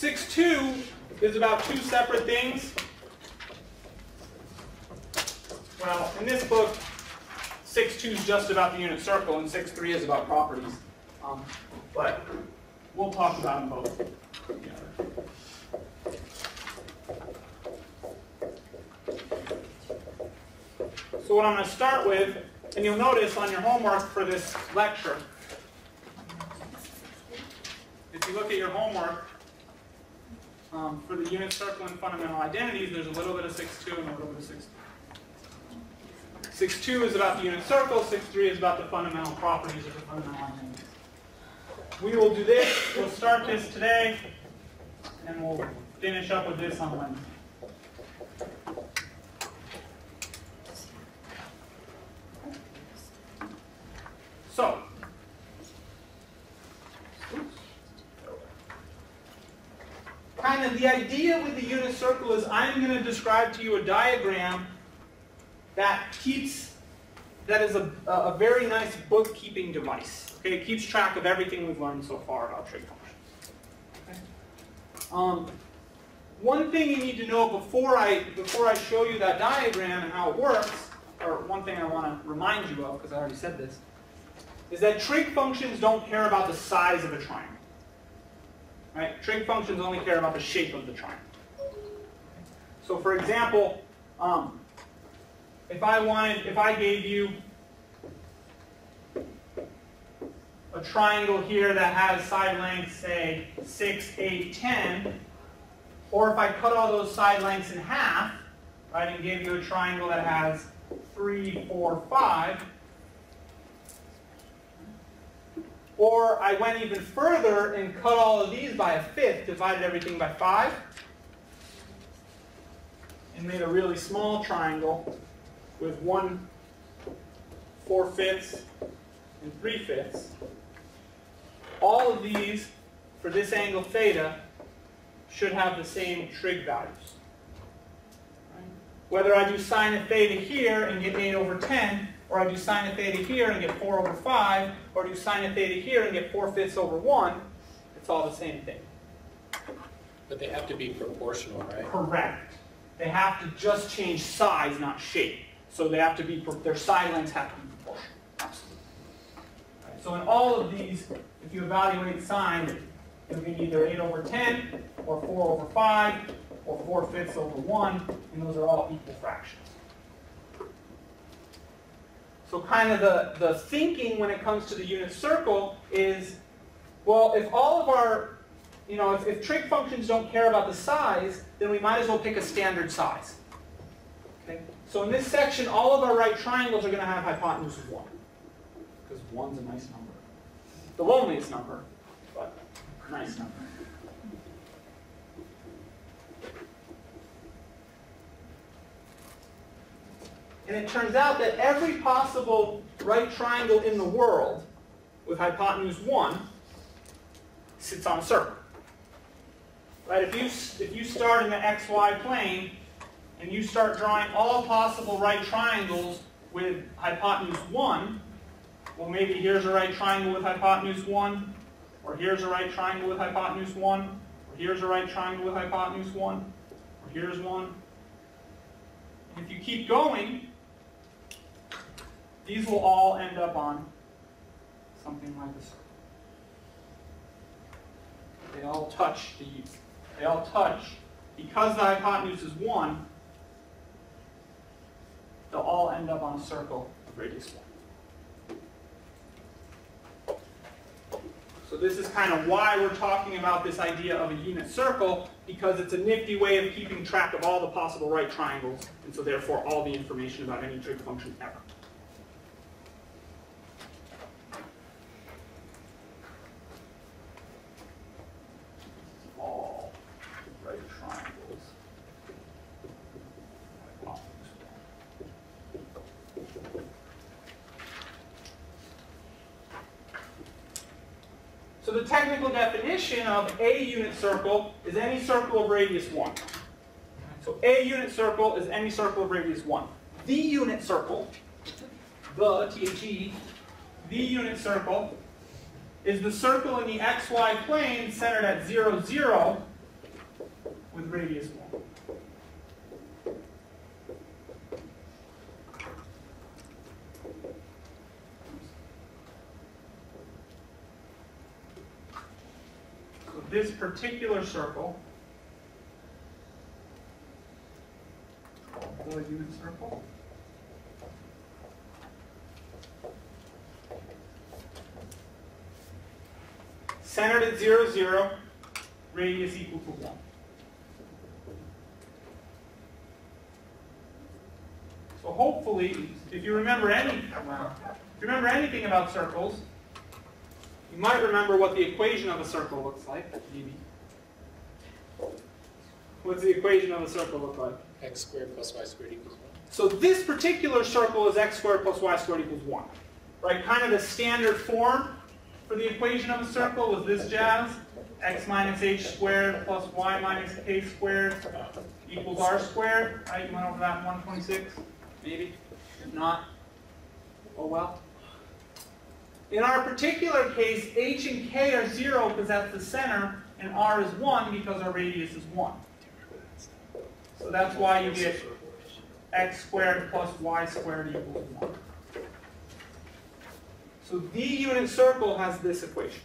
6-2 is about two separate things. Well, in this book, 6-2 is just about the unit circle, and 6-3 is about properties. But we'll talk about them both together. So what I'm going to start with, and you'll notice on your homework for this lecture, if you look at your homework, for the unit circle and fundamental identities, there's a little bit of 6-2 and a little bit of 6-3. 6-2 is about the unit circle, 6-3 is about the fundamental properties of the fundamental identities. We will do this, we'll start this today, and we'll finish up with this on Wednesday. So, kind of the idea with the unit circle is I'm going to describe to you a diagram that is a very nice bookkeeping device. Okay, it keeps track of everything we've learned so far about trig functions. Okay. One thing you need to know before I show you that diagram and how it works, or one thing I want to remind you of, because I already said this, is that trig functions don't care about the size of a triangle. Right? Trig functions only care about the shape of the triangle. So for example, if I gave you a triangle here that has side lengths, say, 6, 8, 10, or if I cut all those side lengths in half, right, and gave you a triangle that has 3, 4, 5, or I went even further and cut all of these by a fifth, divided everything by 5, and made a really small triangle with 1 4/5 and 3/5. All of these, for this angle theta, should have the same trig values. Right? Whether I do sine of theta here and get 8 over 10, or I do sine of theta here and get 4 over 5, or do sine of theta here and get 4/5 over 1, it's all the same thing. But they have to be proportional, right? Correct. They have to just change size, not shape. So they have to be, their side lengths have to be proportional. Absolutely. Right. So in all of these, if you evaluate sine, it'll be either 8 over 10, or 4 over 5, or 4/5 over 1, and those are all equal fractions. So kind of the thinking when it comes to the unit circle is, well, if all of our, if trig functions don't care about the size, then we might as well pick a standard size. Okay? So in this section, all of our right triangles are going to have hypotenuse of 1. Because 1's a nice number. The loneliest number, but a nice number. And it turns out that every possible right triangle in the world with hypotenuse 1 sits on a circle. Right? If you start in the xy plane and you start drawing all possible right triangles with hypotenuse 1, well, maybe here's a right triangle with hypotenuse 1, or here's a right triangle with hypotenuse 1, or here's a right triangle with hypotenuse 1, or here's one. And if you keep going, these will all end up on something like this. They all touch these. They all touch. Because the hypotenuse is 1, they'll all end up on a circle of radius 1. So this is kind of why we're talking about this idea of a unit circle, because it's a nifty way of keeping track of all the possible right triangles, and so therefore all the information about any trig function ever. All right triangles. So the technical definition of a unit circle is any circle of radius 1. So a unit circle is any circle of radius 1. The unit circle, the, T-H-E, the unit circle is the circle in the xy plane centered at 0, 0, with radius 1. So this particular circle, called the unit circle, centered at 0, 0, radius equal to 1. So hopefully, if you remember anything about circles, you might remember what the equation of a circle looks like. Maybe. What's the equation of a circle look like? X squared plus y squared equals 1. So this particular circle is x squared plus y squared equals 1. Right? Kind of the standard form for the equation of a circle is this jazz. X minus h squared plus y minus k squared equals r squared. Right? You went over that in 126? Maybe? If not, oh well. In our particular case, h and k are 0 because that's the center, and r is 1 because our radius is 1. So that's why you get x squared plus y squared equals 1. So the unit circle has this equation.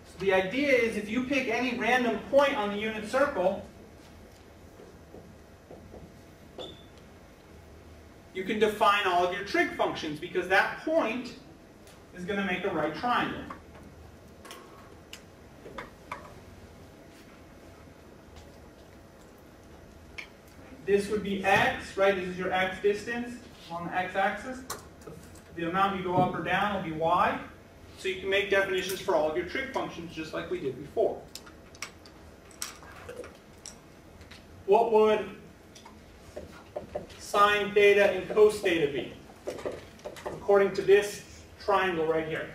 So the idea is if you pick any random point on the unit circle, you can define all of your trig functions because that point is going to make a right triangle. This would be x, right? This is your x distance on the x-axis. The amount you go up or down will be y. So you can make definitions for all of your trig functions just like we did before. What would sine theta and cos theta be, according to this triangle right here,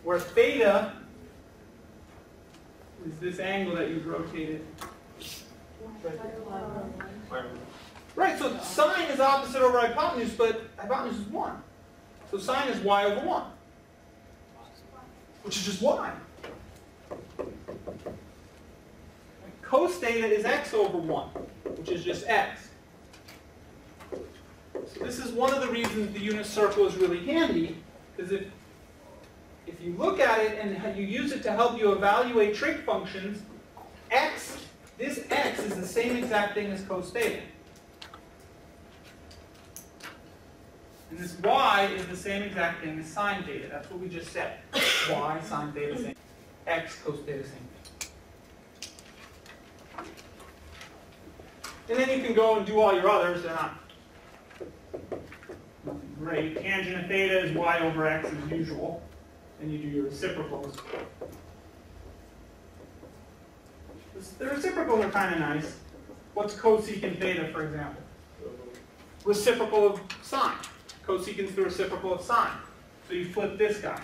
where theta is this angle that you've rotated. Right, so sine is opposite over hypotenuse, but hypotenuse is 1. So sine is y over 1, which is just y. Cos theta is x over 1, which is just x. So this is one of the reasons the unit circle is really handy, because if you look at it and you use it to help you evaluate trig functions, this x is the same exact thing as cos theta. And this y is the same exact thing as sine theta. That's what we just said. Y, sine theta, same. X, cos theta, same thing. And then you can go and do all your others. They're not great. Tangent of theta is y over x as usual. And you do your reciprocals. The reciprocals are kind of nice. What's cosecant theta, for example? Reciprocal of sine. Cosecant's the reciprocal of sine. So you flip this guy.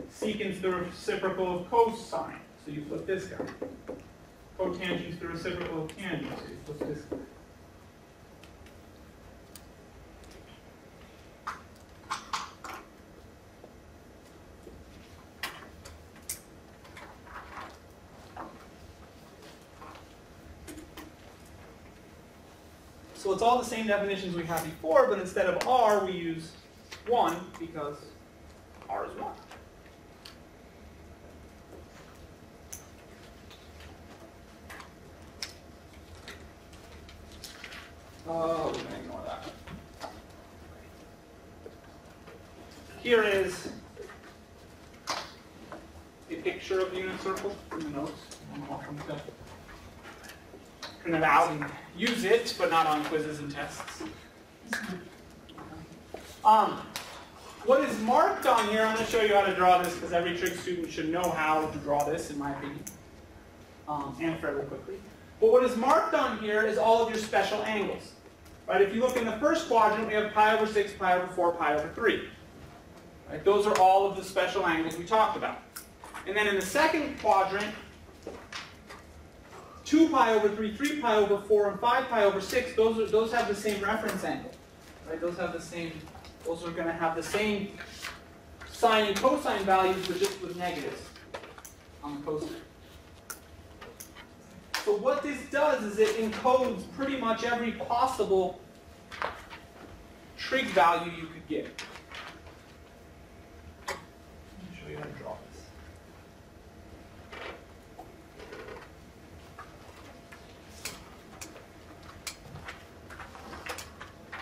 Secant's the reciprocal of cosine. So you flip this guy. Cotangent's the reciprocal of tangent. So you flip this guy. So it's all the same definitions we had before, but instead of r, we use 1 because r is 1. Oh, we're going to ignore that. Here is a picture of the unit circle in the notes. I'm welcome to print it out and use it, but not on quizzes and tests. What is marked on here, I'm going to show you how to draw this because every trig student should know how to draw this, in my opinion, and fairly quickly. But what is marked on here is all of your special angles. Right? If you look in the first quadrant, we have pi over 6, pi over 4, pi over 3. Right? Those are all of the special angles we talked about. And then in the second quadrant, 2 pi over 3, 3 pi over 4, and 5 pi over 6, those have the same reference angle. Right? Those are going to have the same sine and cosine values, but just with negatives on the cosine. So what this does is it encodes pretty much every possible trig value you could get. Let me show you how to draw this.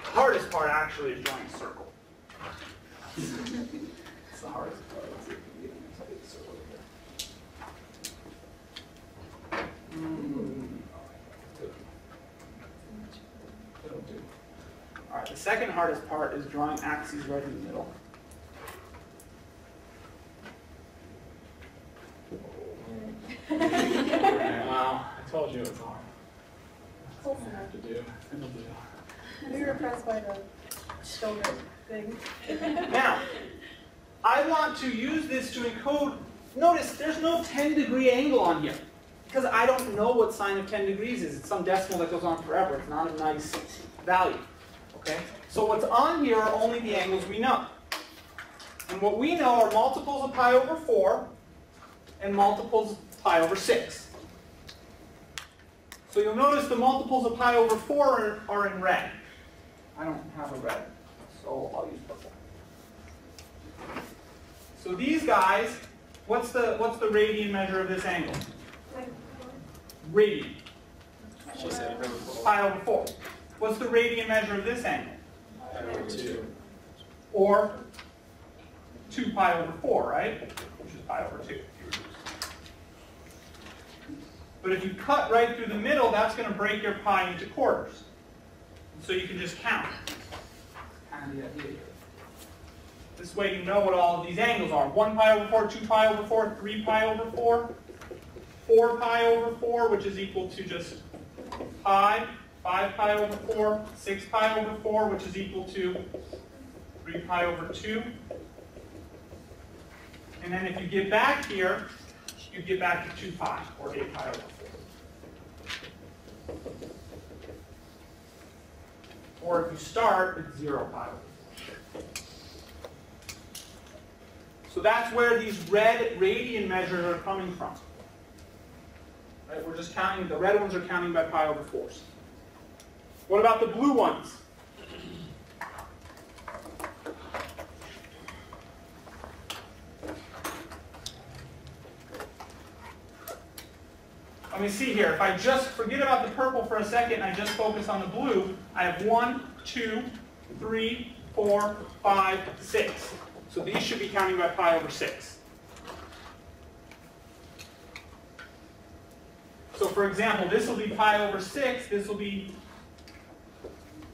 The hardest part actually is drawing a circle. It's the hardest part. Let's see if we can get a big circle here. It'll do. All right, the second hardest part is drawing axes right in the middle. Wow, I told you it was hard. That's what I have to do. It'll do. We were impressed by the shoulder thing. Now, I want to use this to encode. Notice there's no 10-degree angle on here because I don't know what sine of 10 degrees is. It's some decimal that goes on forever. It's not a nice value. Okay? So what's on here are only the angles we know. And what we know are multiples of pi over 4 and multiples of pi over 6. So you'll notice the multiples of pi over 4 are in red. I don't have a red, so I'll use purple. So these guys, what's the radian measure of this angle? Radian. Pi over 4. What's the radian measure of this angle? Pi over 2. Or 2 pi over 4, right? Which is pi over 2. But if you cut right through the middle, that's going to break your pi into quarters. So you can just count. Kind of the idea here. This way you know what all of these angles are. 1 pi over 4, 2 pi over 4, 3 pi over 4, 4 pi over 4, which is equal to just pi, 5 pi over 4, 6 pi over 4, which is equal to 3 pi over 2. And then if you get back here, you get back to 2 pi, or 8 pi over 4. Or if you start, it's 0 pi over 4. So that's where these red radian measures are coming from. Right? We're just counting, the red ones are counting by pi over 4s. What about the blue ones? Let me see here. If I just forget about the purple for a second and I just focus on the blue, I have 1, 2, 3, 4, 5, 6. So these should be counting by pi over 6. So for example, this will be pi over 6. This will be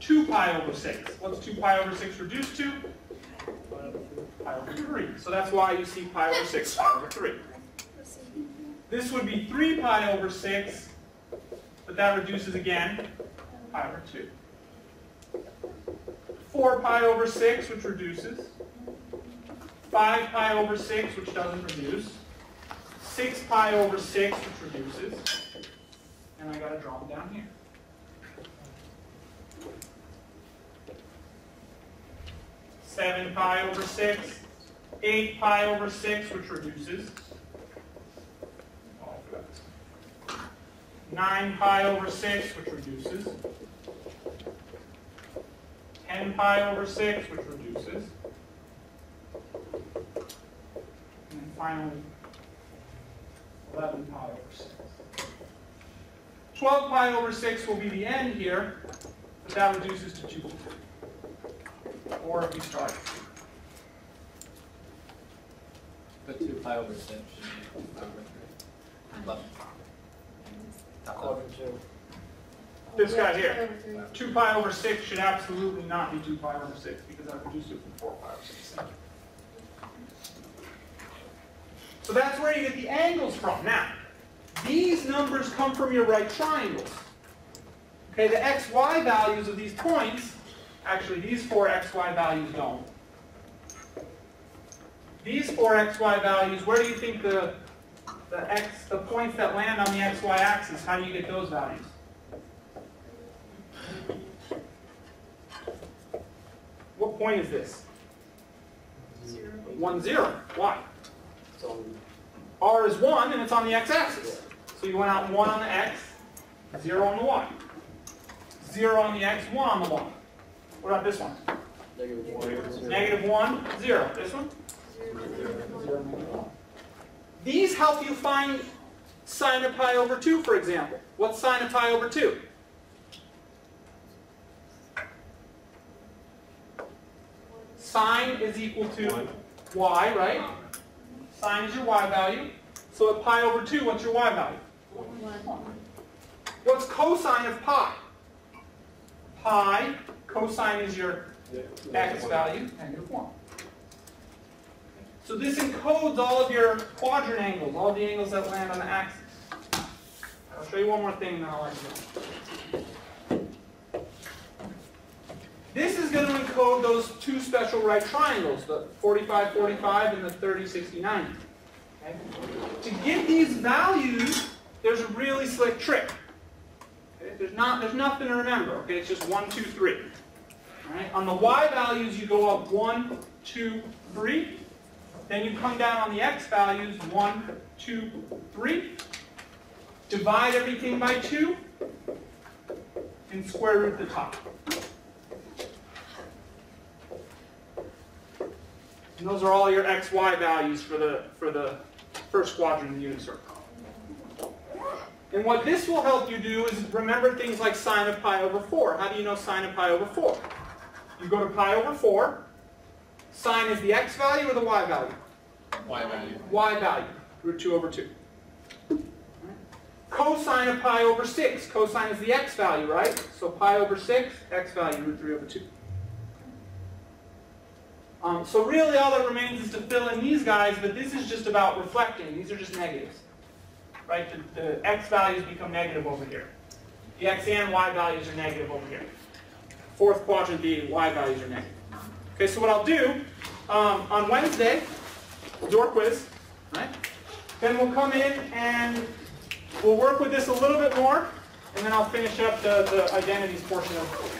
2 pi over 6. What's 2 pi over 6 reduced to? Pi over 3. So that's why you see pi over 6, pi over 3. This would be 3 pi over 6, but that reduces again, pi over 2. 4 pi over 6, which reduces. 5 pi over 6, which doesn't reduce. 6 pi over 6, which reduces. And I got to draw them down here. Seven pi over 6, 8 pi over 6, which reduces. 9 pi over 6, which reduces. 10 pi over 6, which reduces. And then finally, 11 pi over 6. 12 pi over 6 will be the end here, but that reduces to 2. Or if you start. But 2 pi over 6 should be pi over 3. 11. This guy here, 2 pi over 6 should absolutely not be 2 pi over 6 because I've reduced it from 4 pi over 6. So that's where you get the angles from. Now, these numbers come from your right triangles. Okay, the xy values of these points, actually these 4 xy values don't. these four xy values, where do you think the points that land on the xy axis, how do you get those values? What point is this? 0. 1, 0. Why? R is 1 and it's on the x-axis. So you went out 1 on the x, 0 on the y. 0 on the x, 1 on the y. What about this one? Negative 1, 0. This one? 0. These help you find sine of pi over 2, for example. What's sine of pi over 2? Sine is equal to y, right? Sine is your y value. So at pi over 2, what's your y value? 1. What's cosine of pi? Pi, cosine is your x value, negative 1. So this encodes all of your quadrant angles, all the angles that land on the axis. I'll show you one more thing and then I'll let you go. This is going to encode those two special right triangles, the 45-45 and the 30-60-90. Okay? To get these values, there's a really slick trick. Okay? There's nothing to remember. Okay? It's just 1, 2, 3. All right? On the y values, you go up 1, 2, 3. Then you come down on the x values, 1, 2, 3. Divide everything by 2, and square root the top. And those are all your x, y values for the first quadrant of the unit circle. And what this will help you do is remember things like sine of pi over 4. How do you know sine of pi over 4? You go to pi over 4. Sine is the x value or the y value? Y value. Y value, root 2 over 2. Cosine of pi over 6. Cosine is the x value, right? So pi over 6, x value, root 3 over 2. So really all that remains is to fill in these guys, but this is just about reflecting. These are just negatives. Right? The x values become negative over here. The x and y values are negative over here. Fourth quadrant, the y values are negative. Okay, so what I'll do, on Wednesday, we'll do our quiz, right? Then we'll come in and we'll work with this a little bit more, and then I'll finish up the identities portion of